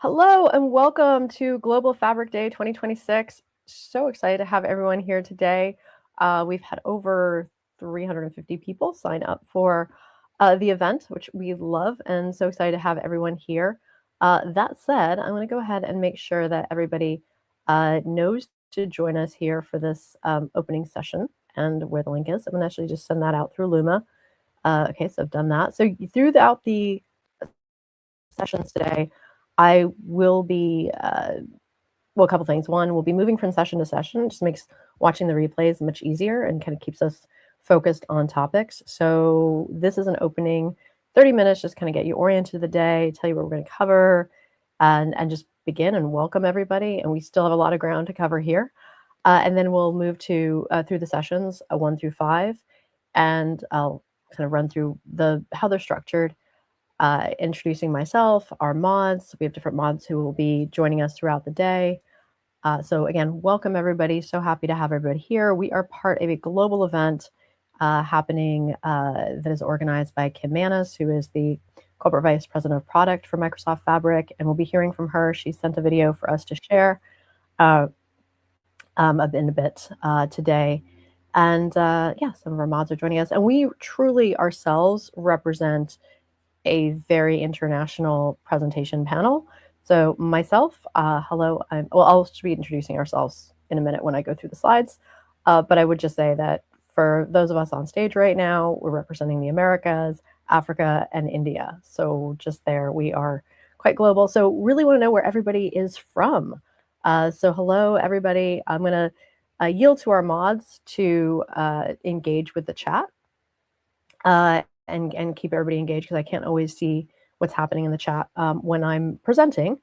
Hello and welcome to Global Fabric Day 2026. So excited to have everyone here today. We've had over 350 people sign up for the event, which we love, and so excited to have everyone here. That said, I'm going to go ahead and make sure that everybody knows to join us here for this opening session and where the link is. I'm going to actually just send that out through Luma. Okay, so I've done that. So throughout the sessions today, I will be, well, a couple things. One, we'll be moving from session to session. It just makes watching the replays much easier and kind of keeps us focused on topics. So this is an opening 30 minutes, just kind of get you oriented to the day, tell you what we're going to cover, and just begin and welcome everybody. And we still have a lot of ground to cover here. And then we'll move to through the sessions 1 through 5, and I'll kind of run through how they're structured. Introducing myself, our mods. We have different mods who will be joining us throughout the day. So again, welcome everybody. So happy to have everybody here. We are part of a global event happening that is organized by Kim Manis, who is the Corporate Vice President of Product for Microsoft Fabric, and we'll be hearing from her. She sent a video for us to share in a bit today. And yeah, some of our mods are joining us. And we truly ourselves represent a very international presentation panel. So myself, hello, I'll be introducing ourselves in a minute when I go through the slides, but I would just say that for those of us on stage right now, we're representing the Americas, Africa, and India. So just there, we are quite global. So really want to know where everybody is from. So hello, everybody. I'm going to yield to our mods to engage with the chat. And keep everybody engaged because I can't always see what's happening in the chat when I'm presenting,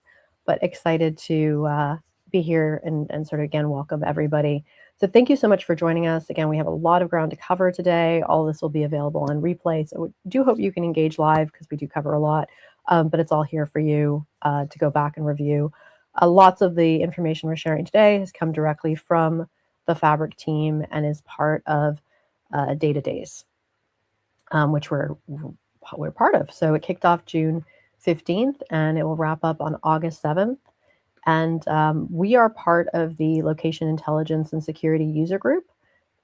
but excited to be here and sort of again welcome everybody. So thank you so much for joining us. Again, we have a lot of ground to cover today. All this will be available on replay. So we do hope you can engage live because we do cover a lot, but it's all here for you to go back and review. Lots of the information we're sharing today has come directly from the Fabric team and is part of Data Days. Which we're part of. So it kicked off June 15th and it will wrap up on August 7th. And we are part of the Location Intelligence and Security User Group.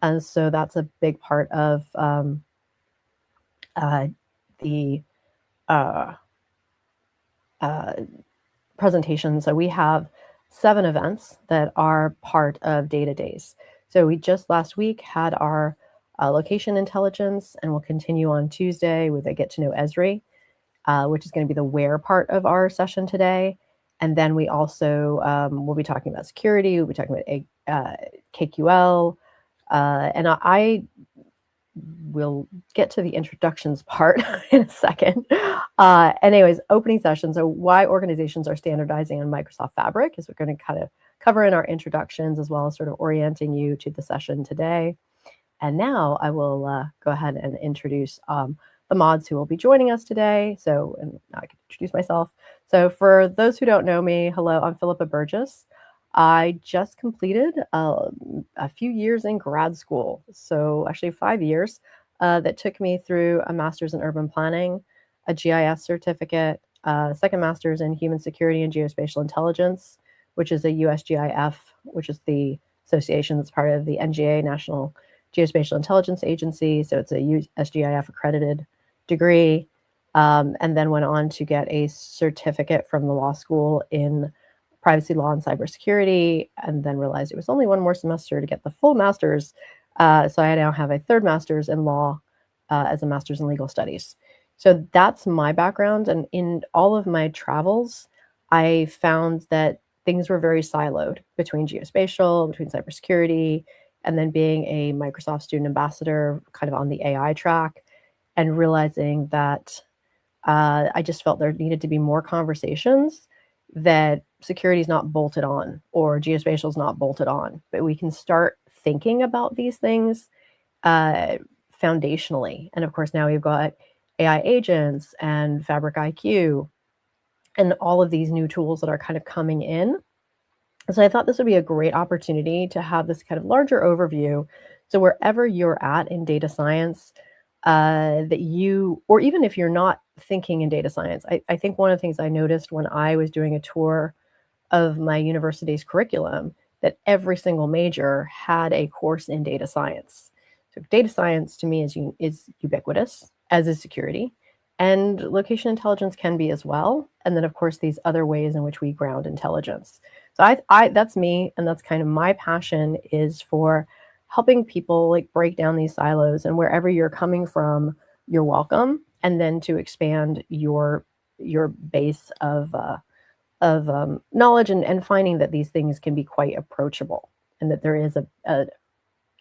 And so that's a big part of the presentation. So we have 7 events that are part of Data Days. So we just last week had our location intelligence, and we'll continue on Tuesday with a Get to Know Esri, which is going to be the where part of our session today. And then we also will be talking about security. We'll be talking about KQL, and I will get to the introductions part in a second. Anyways, opening session. So why organizations are standardizing on Microsoft Fabric is we're going to kind of cover in our introductions as well as sort of orienting you to the session today. And now I will go ahead and introduce the mods who will be joining us today. So, and now I can introduce myself. So for those who don't know me, hello, I'm Philippa Burgess. I just completed a few years in grad school. So actually 5 years that took me through a master's in urban planning, a GIS certificate, second master's in human security and geospatial intelligence, which is a USGIF, which is the association that's part of the NGA, National Geospatial Intelligence Agency. So it's a USGIF accredited degree, and then went on to get a certificate from the law school in privacy law and cybersecurity, and then realized it was only one more semester to get the full master's. So I now have a third master's in law as a master's in legal studies. So that's my background. And in all of my travels, I found that things were very siloed between geospatial, between cybersecurity, and then being a Microsoft student ambassador kind of on the AI track, and realizing that I just felt there needed to be more conversations that security is not bolted on or geospatial is not bolted on, but we can start thinking about these things foundationally. And of course, now we've got AI agents and Fabric IQ and all of these new tools that are kind of coming in. So I thought this would be a great opportunity to have this kind of larger overview. So wherever you're at in data science, that you, or even if you're not thinking in data science. I think one of the things I noticed when I was doing a tour of my university's curriculum, that every single major had a course in data science. So data science to me is ubiquitous, as is security, and location intelligence can be as well. And then of course these other ways in which we ground intelligence. So I that's me, and that's kind of my passion, is for helping people like break down these silos, and wherever you're coming from, you're welcome, and then to expand your base of knowledge, and finding that these things can be quite approachable, and that there is a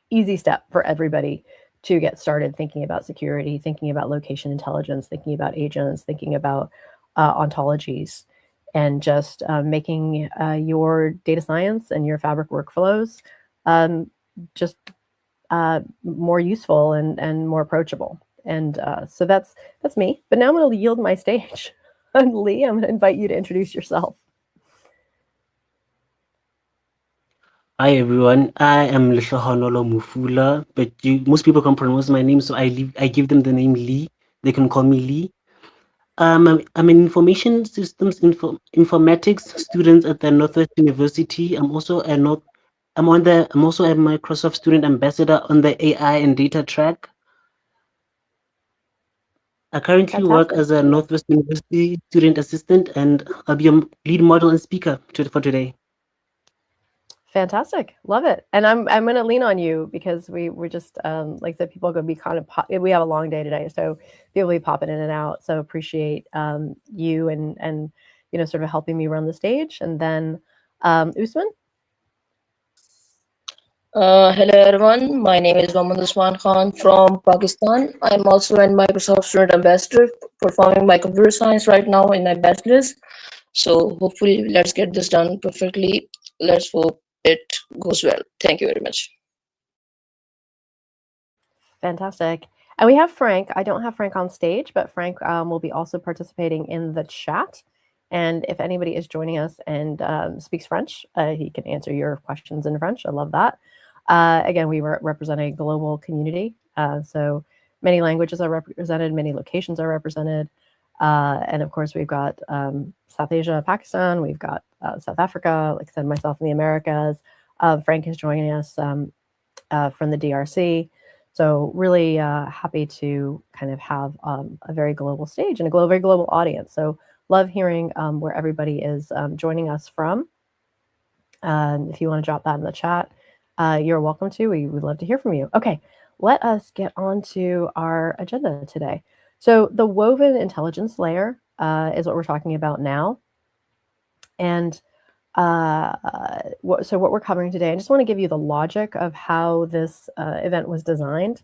easy step for everybody to get started thinking about security, thinking about location intelligence, thinking about agents, thinking about ontologies, and just making your data science and your Fabric workflows just more useful and more approachable. And so that's me. But now I'm going to yield my stage. Lee, I'm going to invite you to introduce yourself. Hi everyone, I am Lehlohonolo Mufula, but most people can pronounce my name, so I give them the name Lee. They can call me Lee. I'm an information systems informatics student at the Northwest University. I'm also a Microsoft student ambassador on the AI and data track. I currently work Fantastic. as a Northwest University student assistant, and I'll be a lead model and speaker for today. Fantastic. Love it. And I'm going to lean on you, because we're just like I said, people are going to be kind of we have a long day today, so people will be popping in and out. So appreciate you and sort of helping me run the stage. And then Usman. Hello everyone, my name is Mohammad Usman Khan from Pakistan. I'm also a Microsoft Student Ambassador performing my computer science right now in my bachelor's. So hopefully let's get this done perfectly. Let's hope it goes well. Thank you very much. Fantastic. And we have Frank. I don't have Frank on stage, but Frank will be also participating in the chat. And if anybody is joining us and speaks French, he can answer your questions in French. I love that. Again, we represent a global community. So many languages are represented, many locations are represented. And of course, we've got South Asia, Pakistan, we've got South Africa, like I said, myself in the Americas. Frank is joining us from the DRC. So really happy to kind of have a very global stage and a very global audience. So love hearing where everybody is joining us from. If you want to drop that in the chat, you're welcome to. We would love to hear from you. Okay, let us get on to our agenda today. So the woven intelligence layer is what we're talking about now. And so what we're covering today, I just want to give you the logic of how this event was designed,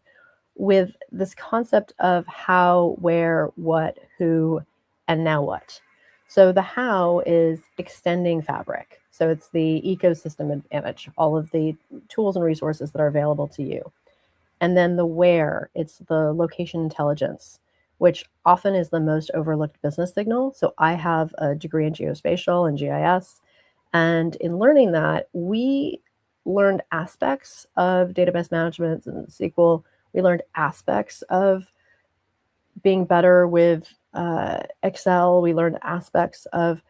with this concept of how, where, what, who, and now what. So the how is extending Fabric. So it's the ecosystem advantage, all of the tools and resources that are available to you. And then the where, it's the location intelligence, which often is the most overlooked business signal. So I have a degree in geospatial and GIS. And in learning that, we learned aspects of database management and SQL. We learned aspects of being better with Excel. We learned aspects of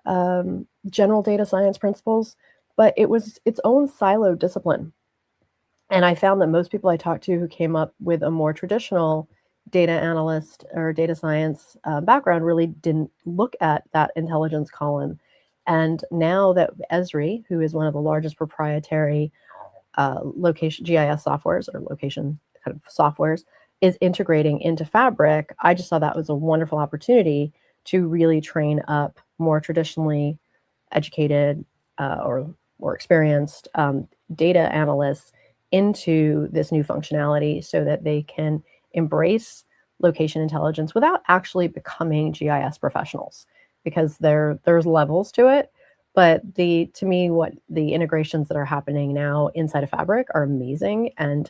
general data science principles, but it was its own siloed discipline. And I found that most people I talked to who came up with a more traditional data analyst or data science background really didn't look at that intelligence column. And now that Esri, who is one of the largest proprietary location GIS softwares or location kind of softwares, is integrating into Fabric, I just saw that was a wonderful opportunity to really train up more traditionally educated or experienced data analysts into this new functionality, so that they can embrace location intelligence without actually becoming GIS professionals, because there's levels to it. But to me, what the integrations that are happening now inside of Fabric are amazing, and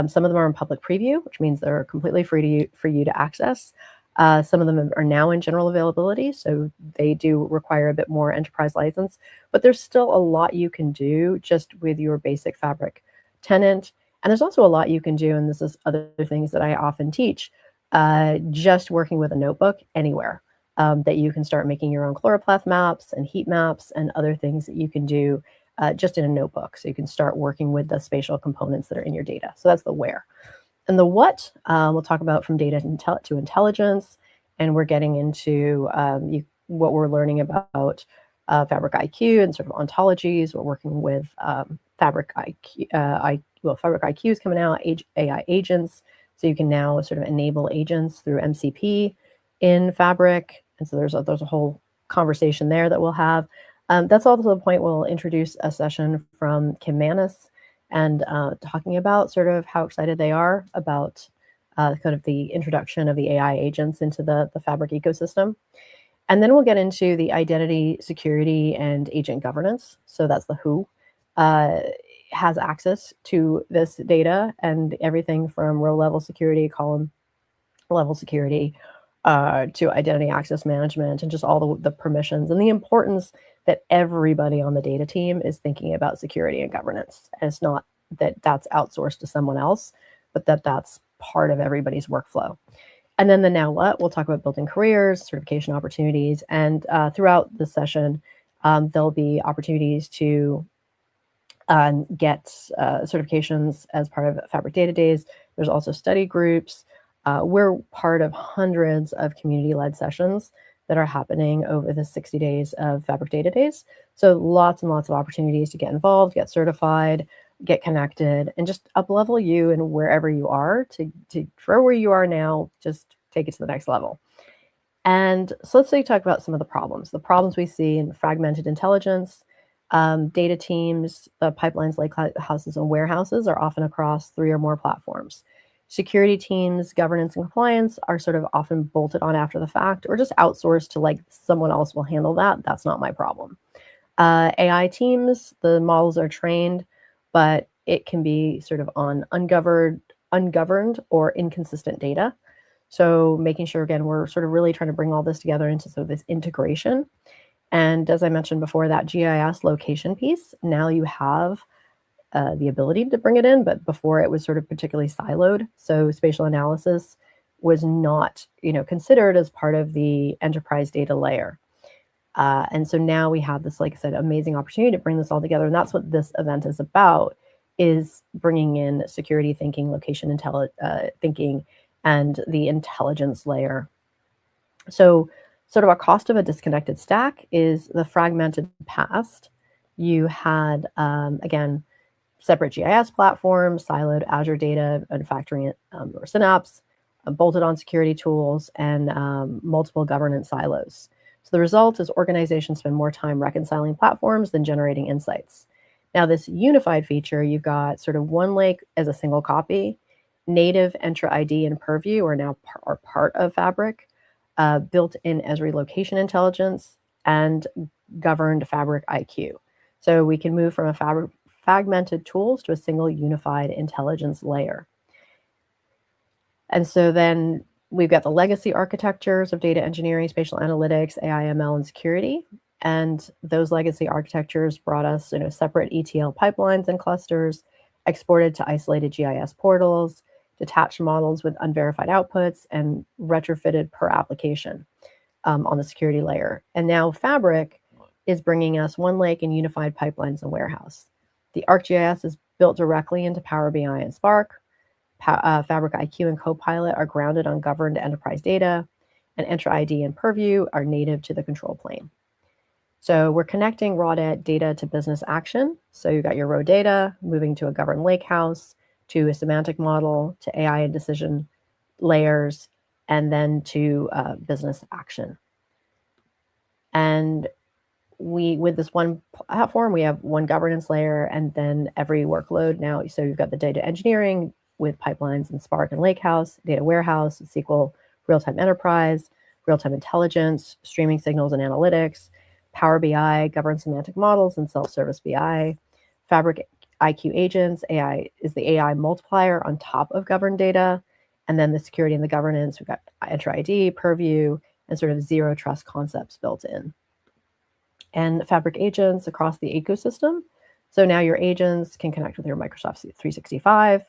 some of them are in public preview, which means they're completely free for you to access. Some of them are now in general availability, so they do require a bit more enterprise license, but there's still a lot you can do just with your basic Fabric tenant. And there's also a lot you can do, and this is other things that I often teach, just working with a notebook anywhere, that you can start making your own chloropleth maps and heat maps and other things that you can do just in a notebook. So you can start working with the spatial components that are in your data. So that's the where. And the what, we'll talk about from data to intelligence. And we're getting into what we're learning about Fabric IQ and sort of ontologies. We're working with Fabric IQ, Fabric IQ is coming out, AI agents. So you can now sort of enable agents through MCP in Fabric. And so there's a whole conversation there that we'll have. That's also the point we'll introduce a session from Kim Manis and talking about sort of how excited they are about kind of the introduction of the AI agents into the Fabric ecosystem. And then we'll get into the identity, security, and agent governance. So that's the who has access to this data and everything from row level security, column level security, to identity access management, and just all the permissions and the importance that everybody on the data team is thinking about security and governance. And it's not that that's outsourced to someone else, but that's part of everybody's workflow. And then the now what, we'll talk about building careers, certification opportunities, and throughout the session, there'll be opportunities to get certifications as part of Fabric Data Days. There's also study groups. We're part of hundreds of community-led sessions that are happening over the 60 days of Fabric Data Days. So lots and lots of opportunities to get involved, get certified, get connected, and just up-level you and wherever you are to for where you are now, just take it to the next level. And so let's say talk about some of the problems we see in fragmented intelligence. Data teams, pipelines, lakehouses, and warehouses are often across 3 or more platforms. Security teams, governance and compliance are sort of often bolted on after the fact or just outsourced to like someone else will handle that. That's not my problem. AI teams, the models are trained, but it can be sort of on ungoverned or inconsistent data. So making sure, again, we're sort of really trying to bring all this together into sort of this integration. And as I mentioned before, that GIS location piece, now you have the ability to bring it in, but before it was sort of particularly siloed. So spatial analysis was not, considered as part of the enterprise data layer. And so now we have this, like I said, amazing opportunity to bring this all together. And that's what this event is about, is bringing in security thinking, location thinking, and the intelligence layer. So sort of a cost of a disconnected stack is the fragmented past. You had, again, separate GIS platforms, siloed Azure data and factoring it, or Synapse, bolted on security tools, and multiple governance silos. So the result is organizations spend more time reconciling platforms than generating insights. Now, this unified feature, you've got sort of one lake as a single copy. Native Entra ID and Purview are now are part of Fabric, built in as relocation intelligence and governed Fabric IQ. So we can move from a fragmented tools to a single unified intelligence layer. And so then we've got the legacy architectures of data engineering, spatial analytics, AI, ML, and security. And those legacy architectures brought us, separate ETL pipelines and clusters, exported to isolated GIS portals, detached models with unverified outputs, and retrofitted per application on the security layer. And now Fabric is bringing us one lake and unified pipelines and warehouse. The ArcGIS is built directly into Power BI and Spark. Fabric IQ and Copilot are grounded on governed enterprise data, and Entra ID and Purview are native to the control plane. So we're connecting raw data to business action. So you've got your raw data moving to a governed lakehouse, to a semantic model, to AI and decision layers, and then to business action. And with this one platform, we have one governance layer, and then every workload now. So you've got the data engineering with pipelines and Spark and Lakehouse, data warehouse, SQL, real-time enterprise, real-time intelligence, streaming signals and analytics, Power BI, governed semantic models, and self-service BI. Fabric IQ agents, AI is the AI multiplier on top of governed data. And then the security and the governance, we've got Entra ID, Purview, and sort of zero trust concepts built in. And Fabric agents across the ecosystem. So now your agents can connect with your Microsoft 365,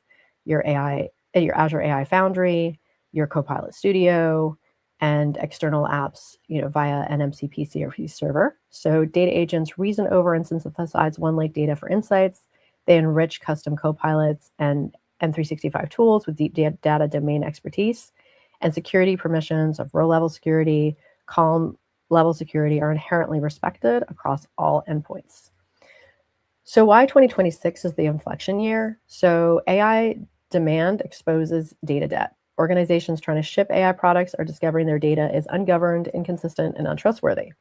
your AI, your Azure AI Foundry, your Copilot Studio, and external apps, via an MCP CRP server. So data agents reason over and synthesize OneLake data for insights. They enrich custom Copilots and M365 tools with deep data domain expertise, and security permissions of row-level security, column-level security are inherently respected across all endpoints. So why 2026 is the inflection year? So AI demand exposes data debt. Organizations trying to ship AI products are discovering their data is ungoverned, inconsistent, and untrustworthy.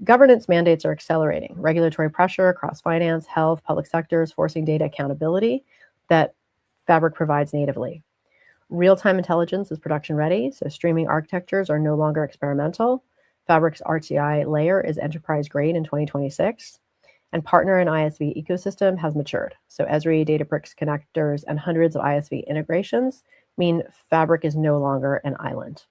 Governance mandates are accelerating. Regulatory pressure across finance, health, public sectors, forcing data accountability that Fabric provides natively. Real-time intelligence is production ready, so streaming architectures are no longer experimental. Fabric's RTI layer is enterprise grade in 2026. And partner and ISV ecosystem has matured. So Esri, Databricks connectors, and hundreds of ISV integrations mean Fabric is no longer an island.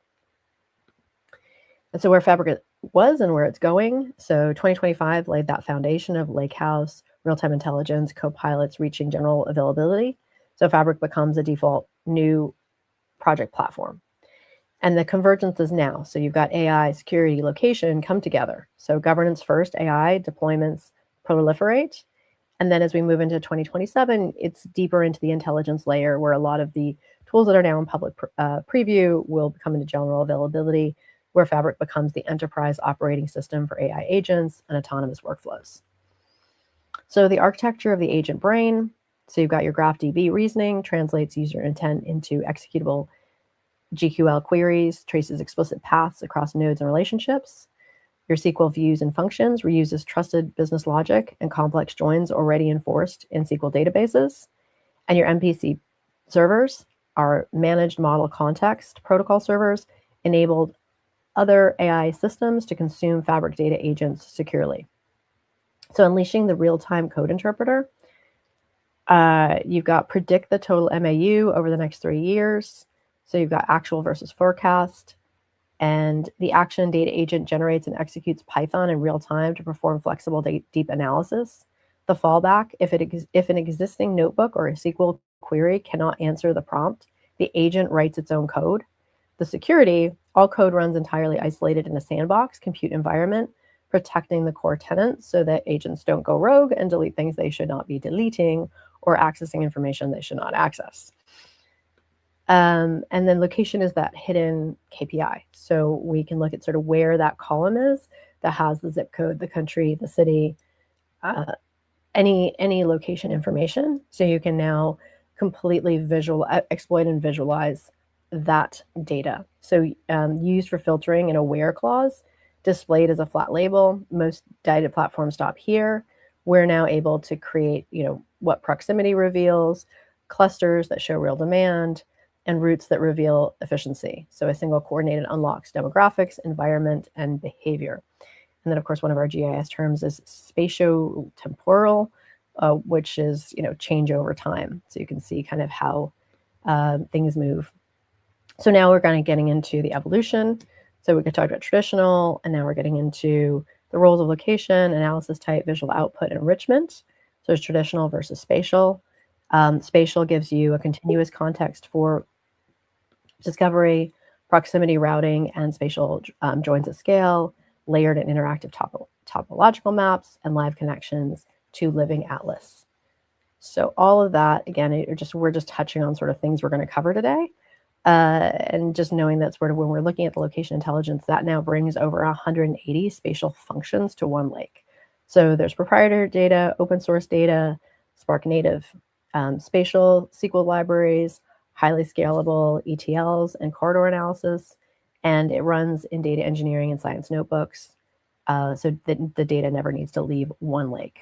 And so where Fabric was and where it's going, so 2025 laid that foundation of Lakehouse, real-time intelligence, Copilots reaching general availability. So Fabric becomes a default new project platform. And the convergence is now. So you've got AI, security, location come together. So governance first, AI deployments proliferate. And then as we move into 2027, it's deeper into the intelligence layer where a lot of the tools that are now in public preview will come into general availability, where Fabric becomes the enterprise operating system for AI agents and autonomous workflows. So the architecture of the agent brain, so you've got your GraphDB reasoning, translates user intent into executable GQL queries, traces explicit paths across nodes and relationships. Your SQL views and functions reuses trusted business logic and complex joins already enforced in SQL databases. And your MPC servers are managed model context protocol servers, enabled other AI systems to consume Fabric data agents securely. So unleashing the real-time code interpreter, you've got predict the total MAU over the next 3 years. So you've got actual versus forecast. And the action data agent generates and executes Python in real time to perform flexible deep analysis. The fallback, if an existing notebook or a SQL query cannot answer the prompt, the agent writes its own code. The security, all code runs entirely isolated in a sandbox compute environment, protecting the core tenants so that agents don't go rogue and delete things they should not be deleting or accessing information they should not access. And then location is that hidden KPI. So we can look at sort of where that column is that has the zip code, the country, the city, any location information. So you can now completely exploit and visualize that data. So used for filtering an aware clause, displayed as a flat label. Most data platforms stop here. We're now able to create, what proximity reveals, clusters that show real demand, and routes that reveal efficiency. So a single coordinated unlocks demographics, environment, and behavior. And then, of course, one of our GIS terms is spatiotemporal, which is, change over time. So you can see kind of how things move. So now we're kind of getting into the evolution. So we could talk about traditional, and now we're getting into the roles of location, analysis type, visual output, enrichment. So it's traditional versus spatial. Spatial gives you a continuous context for discovery, proximity routing, and spatial joins at scale, layered and interactive topological maps, and live connections to living atlas. So all of that, again, we're just touching on sort of things we're going to cover today. And just knowing that sort of when we're looking at the location intelligence, that now brings over 180 spatial functions to OneLake. So there's proprietary data, open source data, Spark native spatial SQL libraries, highly scalable ETLs and corridor analysis, and it runs in data engineering and science notebooks. So the data never needs to leave OneLake.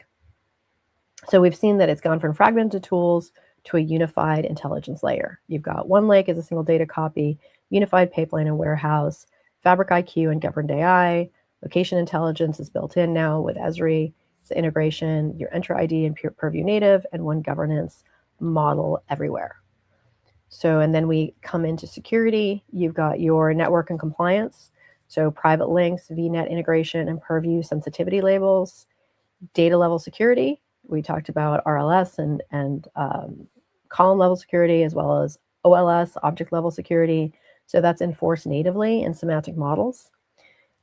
So we've seen that it's gone from fragmented tools to a unified intelligence layer. You've got OneLake as a single data copy, unified pipeline and warehouse, Fabric IQ and governed AI, location intelligence is built in now with Esri, it's integration, your Entra ID and Purview native, and one governance model everywhere. So, and then we come into security. You've got your network and compliance. So private links, VNet integration, and Purview sensitivity labels, data level security. We talked about RLS and column level security, as well as OLS, object level security, So that's enforced natively in semantic models.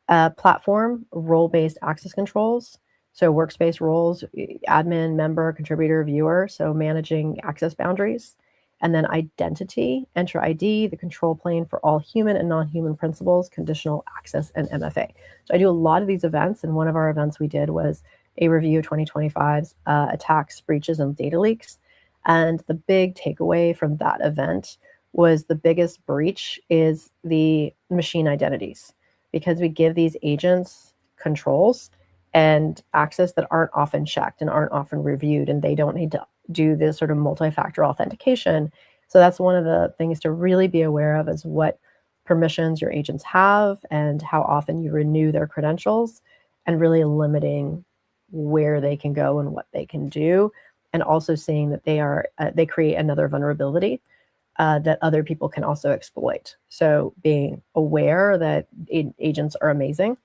Platform, role-based access controls. So workspace roles, admin, member, contributor, viewer, so managing access boundaries. And then identity, enter ID, the control plane for all human and non-human principles, conditional access, and MFA. So I do a lot of these events, and one of our events we did was a review of 2025's attacks, breaches, and data leaks. And the big takeaway from that event was the biggest breach is the machine identities, because we give these agents controls and access that aren't often checked and aren't often reviewed, and they don't need to do this sort of multi-factor authentication. So that's one of the things to really be aware of, is what permissions your agents have and how often you renew their credentials, and really limiting where they can go and what they can do, and also seeing that they create another vulnerability that other people can also exploit. So being aware that agents are amazing,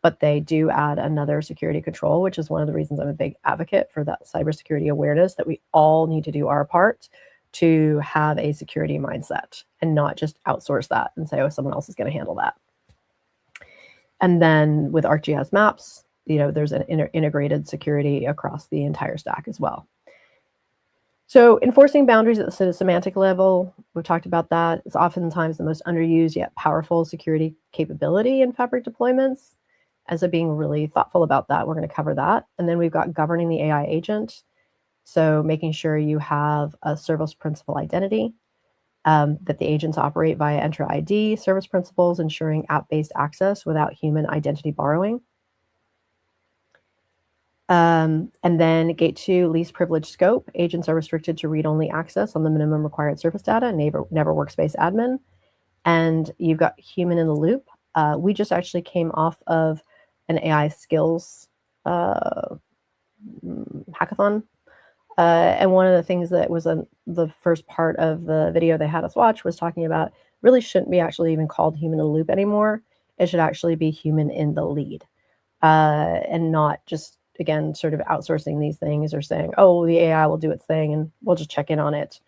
but they do add another security control, which is one of the reasons I'm a big advocate for that cybersecurity awareness, that we all need to do our part to have a security mindset and not just outsource that and say, oh, someone else is going to handle that. And then with ArcGIS maps, there's an integrated security across the entire stack as well. So enforcing boundaries at the semantic level, we've talked about that. It's oftentimes the most underused yet powerful security capability in Fabric deployments. And so being really thoughtful about that, we're going to cover that. And then we've got governing the AI agent. So making sure you have a service principal identity, that the agents operate via enter ID, service principals, ensuring app-based access without human identity borrowing. And then gate 2, least privilege scope. Agents are restricted to read-only access on the minimum required surface data, never workspace admin. And you've got human in the loop. We just actually came off of an AI skills hackathon. And one of the things that was the first part of the video they had us watch was talking about really shouldn't be actually even called human in the loop anymore. It should actually be human in the lead, and not just, again, sort of outsourcing these things or saying, oh, the AI will do its thing and we'll just check in on it.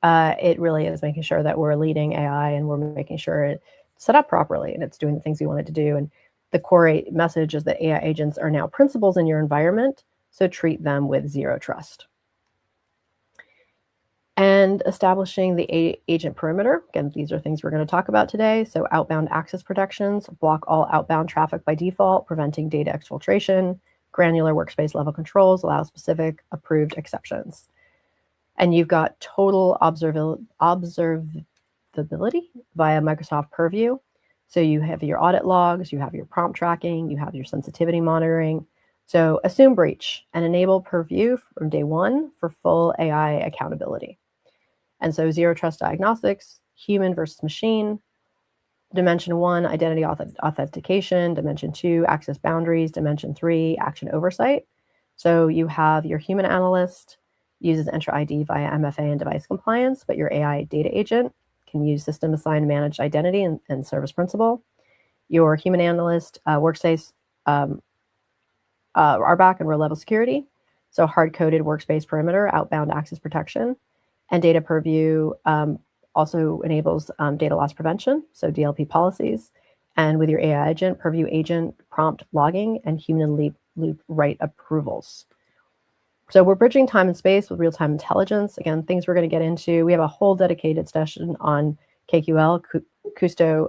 It really is making sure that we're leading AI and we're making sure it's set up properly and it's doing the things we want it to do. And the core message is that AI agents are now principals in your environment, so treat them with zero trust. And establishing the agent perimeter. Again, these are things we're going to talk about today. So outbound access protections, block all outbound traffic by default, preventing data exfiltration. Granular workspace level controls, allow specific approved exceptions. And you've got total observability via Microsoft Purview. So you have your audit logs, you have your prompt tracking, you have your sensitivity monitoring. So assume breach and enable Purview from day one for full AI accountability. And so zero trust diagnostics, human versus machine. Dimension 1, identity authentication. Dimension 2, access boundaries. Dimension 3, action oversight. So you have your human analyst uses enter ID via MFA and device compliance, but your AI data agent can use system assigned managed identity and service principal. Your human analyst workspace RBAC and row level security. So hard-coded workspace perimeter, outbound access protection. And data purview also enables data loss prevention, so DLP policies. And with your AI agent, purview agent prompt logging and human loop write approvals. So we're bridging time and space with real-time intelligence. Again, things we're going to get into. We have a whole dedicated session on KQL, Kusto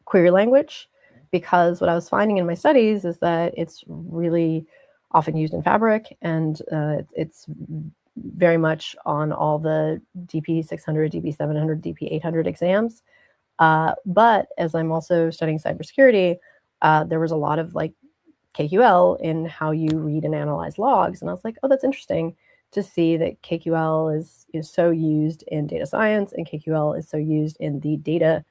query language, because what I was finding in my studies is that it's really often used in Fabric, and it's very much on all the DP 600, DP 700, DP 800 exams. But as I'm also studying cybersecurity, there was a lot of like KQL in how you read and analyze logs. And I was like, oh, that's interesting to see that KQL is so used in data science, and KQL is so used in the data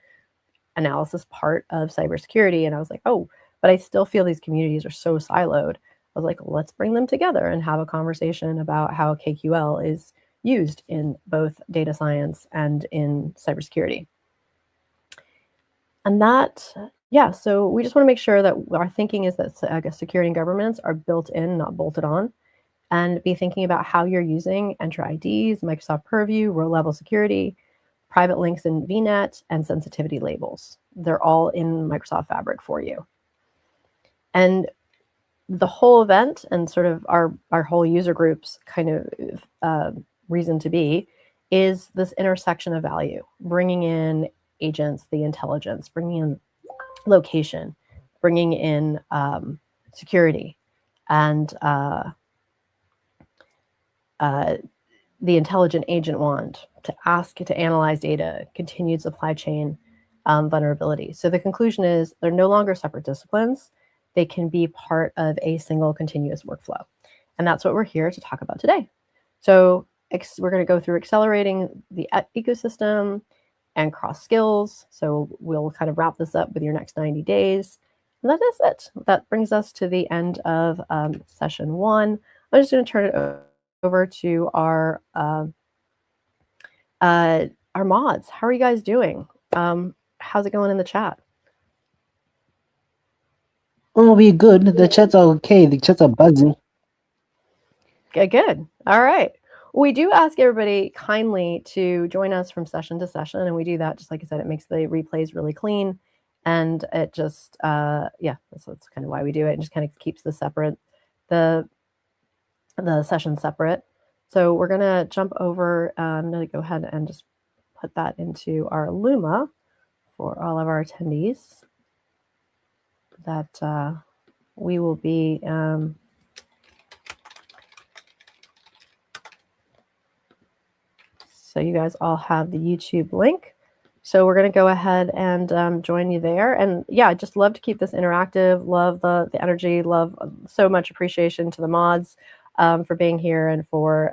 analysis part of cybersecurity. And I was like, oh, but I still feel these communities are so siloed. I was like, let's bring them together and have a conversation about how KQL is used in both data science and in cybersecurity. And that, yeah, so we just want to make sure that our thinking is that security and governance are built in, not bolted on. and be thinking about how you're using Enter IDs, Microsoft Purview, row-level security, private links in VNet, and sensitivity labels. They're all in Microsoft Fabric for you. And the whole event and sort of our whole user group's kind of reason to be is this intersection of value, bringing in agents, the intelligence, bringing in location, bringing in security, and the intelligent agent wand to ask to analyze data, continued supply chain vulnerability. So the conclusion is they're no longer separate disciplines. They can be part of a single continuous workflow. And that's what we're here to talk about today. So we're going to go through accelerating the ecosystem and cross skills. So we'll kind of wrap this up with your next 90 days. And that is it. That brings us to the end of session 1. I'm just going to turn it over to our mods. How are you guys doing? How's it going in the chat? Oh, we're good. The chats are okay. The chats are buzzing. Okay, good. All right. We do ask everybody kindly to join us from session to session, and we do that, just like I said, it makes the replays really clean, and it just, yeah, that's kind of why we do it, and just kind of keeps the session separate. So we're going to jump over, I'm going to go ahead and just put that into our Luma for all of our attendees that we will be so you guys all have the YouTube link. So we're going to go ahead and join you there. And yeah, I just love to keep this interactive, love the energy, love so much appreciation to the mods for being here and for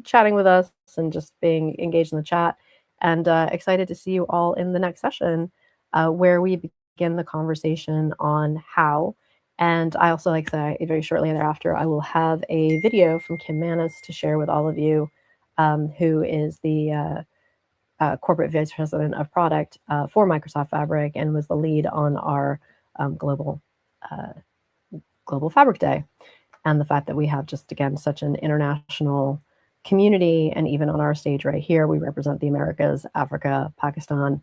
chatting with us and just being engaged in the chat. And excited to see you all in the next session where we begin the conversation on how. And I also, like I said, very shortly thereafter, I will have a video from Kim Manis to share with all of you, who is the corporate vice president of product for Microsoft Fabric and was the lead on our global Fabric Day. And the fact that we have just, again, such an international community, and even on our stage right here, we represent the Americas, Africa, Pakistan.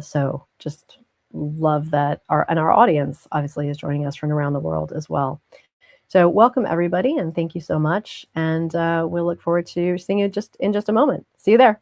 So just love that our audience obviously is joining us from around the world as well. So welcome everybody, and thank you so much. And we'll look forward to seeing you in just a moment. See you there.